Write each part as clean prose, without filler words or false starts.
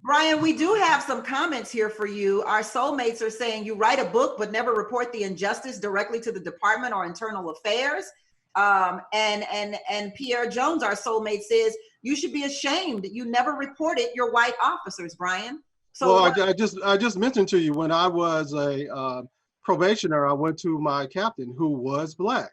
Brian, we do have some comments here for you. Our soulmates are saying you write a book but never report the injustice directly to the department or internal affairs. And Pierre Jones, our soulmate, says you should be ashamed that you never reported your white officers, Brian. So well, I just mentioned to you when I was a probationer, I went to my captain who was black,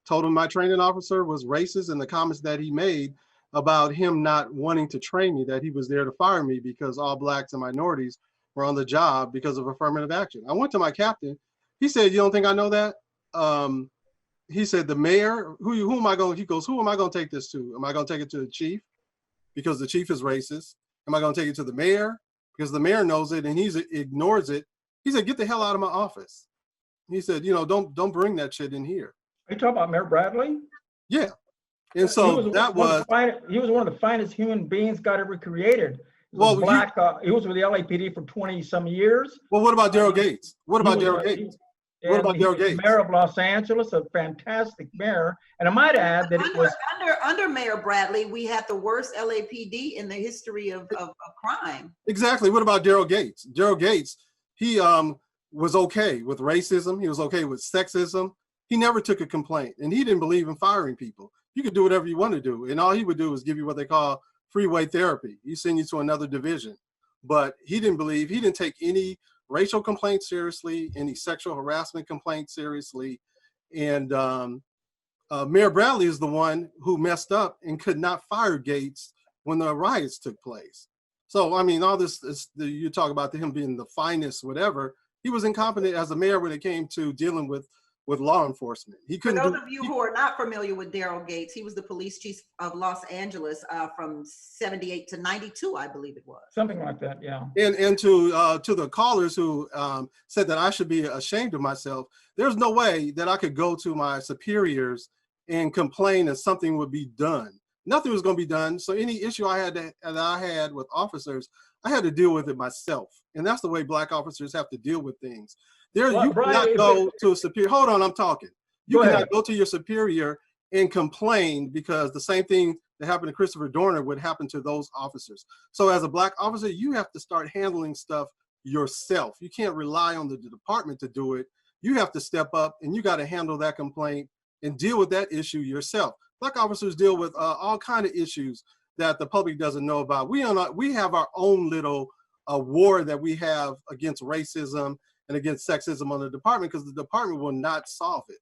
told him my training officer was racist and the comments that he made about him not wanting to train me, that he was there to fire me because all blacks and minorities were on the job because of affirmative action. I went to my captain. He said, "You don't think I know that?" He said, "The mayor, who am I going?" He goes, "Who am I going to take this to? Am I going to take it to the chief because the chief is racist? Am I going to take it to the mayor because the mayor knows it and he ignores it?" He said, "Get the hell out of my office." He said, don't bring that shit in here. Are you talking about Mayor Bradley? Yeah. And so he was one of the finest human beings God ever created. He was black. He was with the LAPD for 20 some years. Well, what about Daryl Gates? What about Daryl Gates? What about Daryl Gates? Mayor of Los Angeles, a fantastic mayor. And I might add that it was under Mayor Bradley, we had the worst LAPD in the history of crime. Exactly. What about Daryl Gates? Daryl Gates, he was okay with racism. He was okay with sexism. He never took a complaint, and he didn't believe in firing people. You could do whatever you want to do, and all he would do is give you what they call freeway therapy. He send you to another division. But he didn't take any racial complaints seriously, any sexual harassment complaints seriously. And Mayor Bradley is the one who messed up and could not fire Gates when the riots took place. So, I mean, all this, you talk about him being the finest, whatever. He was incompetent as a mayor when it came to dealing with law enforcement. He couldn't. For those of you who are not familiar with Daryl Gates, he was the police chief of Los Angeles from 78 to 92, I believe it was. Something like that, yeah. And to the callers who said that I should be ashamed of myself, there's no way that I could go to my superiors and complain that something would be done. Nothing was going to be done. So any issue I had with officers, I had to deal with it myself. And that's the way black officers have to deal with things. You cannot go to a superior. Hold on, I'm talking. You cannot go to your superior and complain because the same thing that happened to Christopher Dorner would happen to those officers. So as a black officer, you have to start handling stuff yourself. You can't rely on the department to do it. You have to step up and you got to handle that complaint and deal with that issue yourself. Black officers deal with all kinds of issues that the public doesn't know about. We have our own little war that we have against racism and against sexism on the department because the department will not solve it.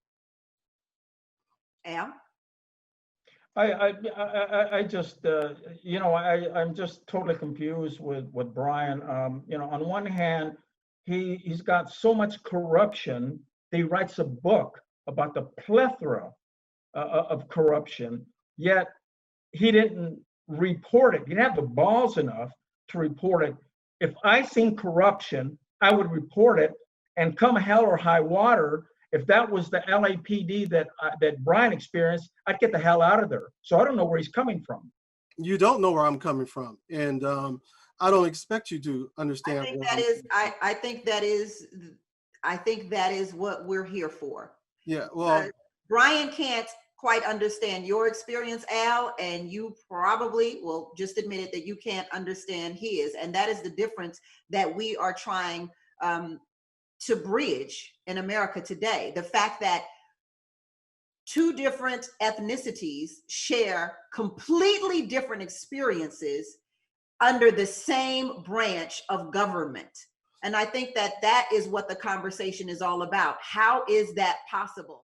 Al? I just, I'm just totally confused with Brian. On one hand, he's got so much corruption that he writes a book about the plethora of corruption, yet he didn't report it. He didn't have the balls enough to report it. If I seen corruption, I would report it, and come hell or high water, if that was the LAPD that Brian experienced, I'd get the hell out of there. So I don't know where he's coming from. You don't know where I'm coming from, and I don't expect you to understand. I think that is what we're here for. Yeah, well, Brian can't quite understand your experience, Al, and you probably will just admit it that you can't understand his, and that is the difference that we are trying to bridge in America today. The fact that two different ethnicities share completely different experiences under the same branch of government. And I think that is what the conversation is all about. How is that possible?